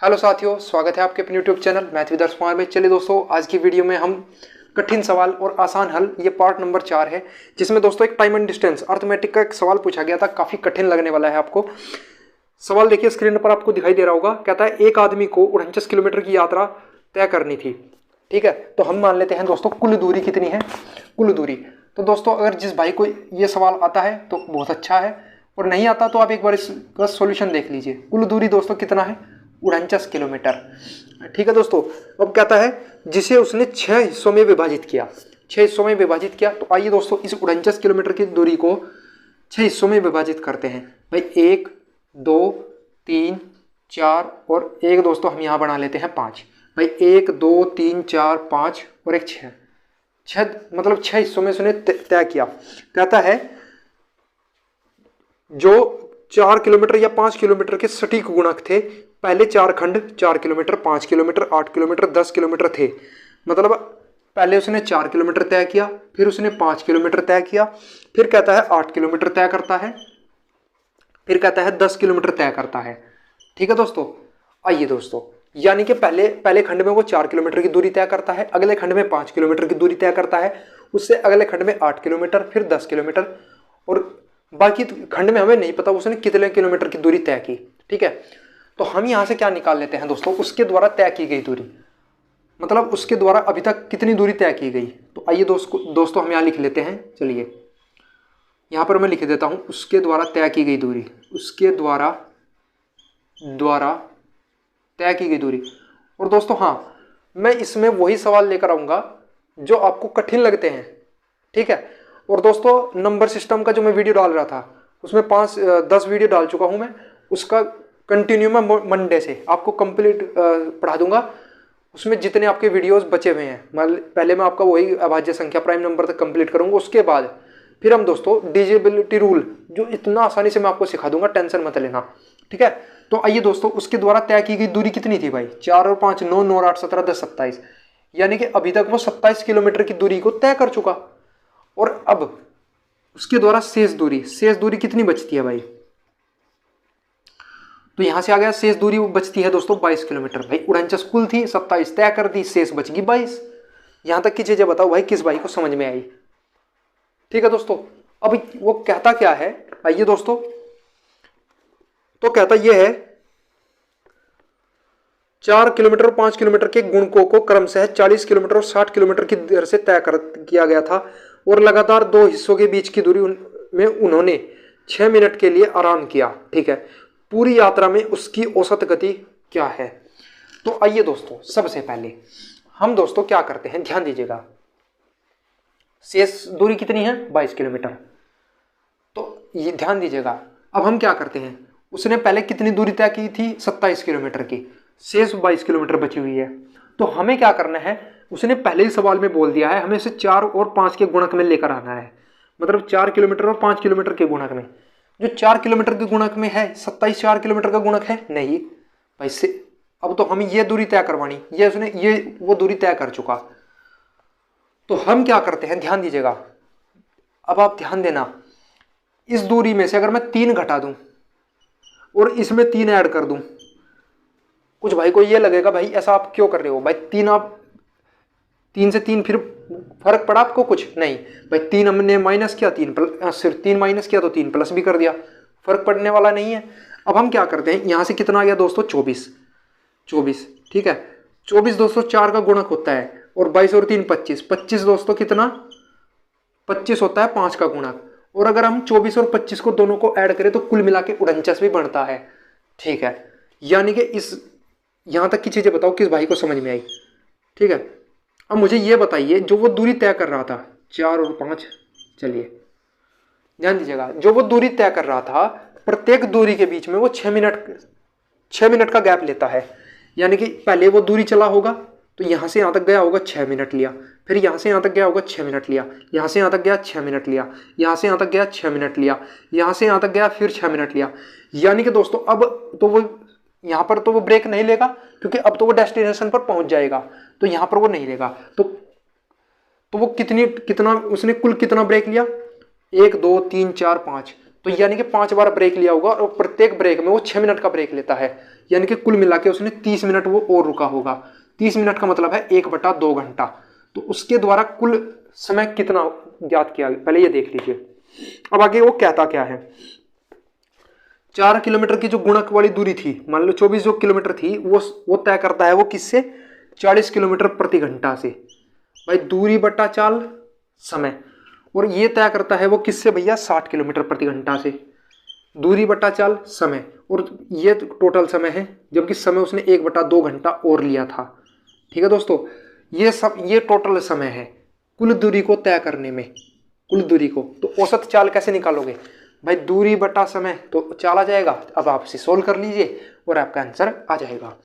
Hello साथियों, स्वागत है आपके अपने YouTube channel math with Kumar में। चलिए दोस्तों, आज की वीडियो में हम कठिन सवाल और आसान हल, ये पार्ट नंबर 4 है, जिसमें दोस्तों एक टाइम एंड डिस्टेंस अर्थमेटिक का एक सवाल पूछा गया था। काफ़ी कठिन लगने वाला है आपको। सवाल देखिए, स्क्रीन पर आपको दिखाई दे रहा होगा। कहता है एक आदमी को 49 किलोमीटर की यात्रा तय करनी थी। ठीक है, तो हम मान लेते हैं दोस्तों कुल दूरी कितनी है। कुल दूरी तो दोस्तों, अगर जिस भाई को ये सवाल आता है तो बहुत अच्छा है, और नहीं आता तो आप एक बार इसका सॉल्यूशन देख लीजिए। कुल दूरी दोस्तों कितना है? 49 किलोमीटर। ठीक है दोस्तों, अब कहता है जिसे उसने 6 हिस्सों में विभाजित किया। 6 हिस्सों में विभाजित किया, तो आइए दोस्तों इस 49 किलोमीटर की दूरी को 6 हिस्सों में विभाजित करते हैं। भाई 1 2 3 4 और एक दोस्तों हम यहाँ बना लेते हैं 5। भाई 1 2 3 4 5 और एक 6 मतलब 6 हिस्सों में उसने तय किया। कहता है जो 4 किलोमीटर या 5 किलोमीटर के सटीक गुणक थे। पहले 4 खंड 4 किलोमीटर, 5 किलोमीटर, 8 किलोमीटर, 10 किलोमीटर थे। मतलब पहले उसने 4 किलोमीटर तय किया, फिर उसने 5 किलोमीटर तय किया, फिर कहता है 8 किलोमीटर तय करता है, फिर कहता है 10 किलोमीटर तय करता है। ठीक है दोस्तों, आइए दोस्तों, यानी कि पहले खंड में वो 4 किलोमीटर की दूरी तय करता है, अगले खंड में 5 किलोमीटर की दूरी तय करता है, उससे अगले खंड में 8 किलोमीटर, फिर 10 किलोमीटर, और बाकी खंड में हमें नहीं पता उसने कितने किलोमीटर की दूरी तय की। ठीक है, तो हम यहां से क्या निकाल लेते हैं दोस्तों? उसके द्वारा तय की गई दूरी, मतलब उसके द्वारा अभी तक कितनी दूरी तय की गई। तो आइए दोस्तों हम यहां लिख लेते हैं। चलिए यहां पर मैं लिख देता हूं, उसके द्वारा तय की गई दूरी, उसके द्वारा तय की गई दूरी। और दोस्तों हाँ, मैं इसमें वही सवाल लेकर आऊंगा जो आपको कठिन लगते हैं। ठीक है, और दोस्तों नंबर सिस्टम का जो मैं वीडियो डाल रहा था, उसमें 10 वीडियो डाल चुका हूं मैं। उसका कंटिन्यू मैं मंडे से आपको कंप्लीट पढ़ा दूंगा। उसमें जितने आपके वीडियोस बचे हुए हैं, पहले मैं आपका वही अभाज्य संख्या प्राइम नंबर तक कंप्लीट करूंगा। उसके बाद फिर हम दोस्तों डिविजिबिलिटी रूल, जो इतना आसानी से मैं आपको सिखा दूंगा, टेंशन मत लेना। ठीक है, तो आइए दोस्तों, उसके द्वारा तय की गई दूरी कितनी थी भाई? 4 और 5 9, 9 और 8 17, 10 27, यानी कि अभी तक वो 27 किलोमीटर की दूरी को तय कर चुका। और अब उसके द्वारा शेष दूरी कितनी बचती है भाई? तो यहां से आ गया, शेष दूरी बचती है दोस्तों 22 किलोमीटर। भाई 49 कुल थी, 27 तय कर दी, शेष बच गई 22। यहां तक की चीजें बताओ भाई, किस भाई को समझ में आई? ठीक है दोस्तों, अब वो कहता क्या है, आइए दोस्तों, तो कहता यह है 4 किलोमीटर और 5 किलोमीटर के गुणकों को क्रमशः 40 किलोमीटर और 60 किलोमीटर की दर से तय किया गया था, और लगातार 2 हिस्सों के बीच की दूरी में उन्होंने 6 मिनट के लिए आराम किया। ठीक है, पूरी यात्रा में उसकी औसत गति क्या है? तो आइए दोस्तों, सबसे पहले हम दोस्तों क्या करते हैं, ध्यान दीजिएगा। शेष दूरी कितनी है? 22 किलोमीटर। तो ये ध्यान दीजिएगा, अब हम क्या करते हैं, उसने पहले कितनी दूरी तय की थी? 27 किलोमीटर की, शेष 22 किलोमीटर बची हुई है। तो हमें क्या करना है, उसने पहले ही सवाल में बोल दिया है, हमें इसे 4 और 5 के गुणक में लेकर आना है। मतलब 4 किलोमीटर और 5 किलोमीटर के गुणक में। जो 4 किलोमीटर के गुणक में है, 27 4 किलोमीटर का गुणक है नहीं भाई से। अब तो हमें ये दूरी तय करवानी, ये उसने ये वो दूरी तय कर चुका। तो हम क्या करते हैं, ध्यान दीजिएगा, अब आप ध्यान देना, इस दूरी में से अगर मैं 3 घटा दूं और इसमें 3 ऐड कर दूं, कुछ भाई को ये लगेगा भाई ऐसा आप क्यों कर रहे हो भाई? 3 से 3 फिर फर्क पड़ा आपको? कुछ नहीं भाई, 3 हमने माइनस किया, 3 प्लस, सिर्फ 3 माइनस किया तो 3 प्लस भी कर दिया, फर्क पड़ने वाला नहीं है। अब हम क्या करते हैं, यहां से कितना आ गया दोस्तों? 24। ठीक है, 24 दोस्तों 4 का गुणक होता है, और 22 और 3 25, 25 दोस्तों कितना? 25 होता है 5 का गुणक। और अगर हम 24 और 25 को दोनों को ऐड करें तो कुल मिला के 49 भी बनता है। ठीक है, यानी कि इस यहां तक की चीजें बताओ किस भाई को समझ में आई? ठीक है, अब मुझे ये बताइए, जो वो दूरी तय कर रहा था 4 और 5, चलिए ध्यान दीजिएगा, जो वो दूरी तय कर रहा था, प्रत्येक दूरी के बीच में वो 6 मिनट का गैप लेता है। यानी कि पहले वो दूरी चला होगा तो यहां से यहां तक गया होगा, 6 मिनट लिया, फिर यहां से यहां तक गया होगा, 6 मिनट लिया, यहां से यहां तक गया, 6 मिनट लिया, यहां से यहां तक गया, 6 मिनट लिया, यहां से यहां तक गया, फिर 6 मिनट लिया। यानी कि दोस्तों अब तो वो यहां पर तो वो ब्रेक नहीं लेगा, क्योंकि अब तो वो डेस्टिनेशन पर पहुंच जाएगा, तो यहां पर वो नहीं लेगा। तो वो कितना उसने कुल कितना ब्रेक लिया? 1 2 3 4 5, तो यानी कि 5 बार ब्रेक लिया होगा और प्रत्येक ब्रेक में वो 6 मिनट का ब्रेक लेता है, यानी कि कुल मिला के उसने 30 मिनट वो और रुका होगा। 30 मिनट का मतलब है 1/2 घंटा। तो उसके द्वारा कुल समय कितना ज्ञात किया, पहले ये देख लीजिए। अब आगे वो कहता क्या है, 4 किलोमीटर की जो गुणक वाली दूरी थी, मान लो 24 जो किलोमीटर थी, वो तय करता है वो किससे, 40 किलोमीटर प्रति घंटा से। भाई दूरी बटा चाल समय, और ये तय करता है वो किससे भैया, 60 किलोमीटर प्रति घंटा से। दूरी बटा चाल समय, और ये टोटल समय है, जबकि समय उसने 1/2 घंटा और लिया था। ठीक है दोस्तों, ये टोटल समय है कुल दूरी को तय करने में, कुल दूरी को। तो औसत चाल कैसे निकालोगे भाई, दूरी बटा समय, तो चाल आ जाएगा। अब आप इसे सोल्व कर लीजिए और आपका आंसर आ जाएगा।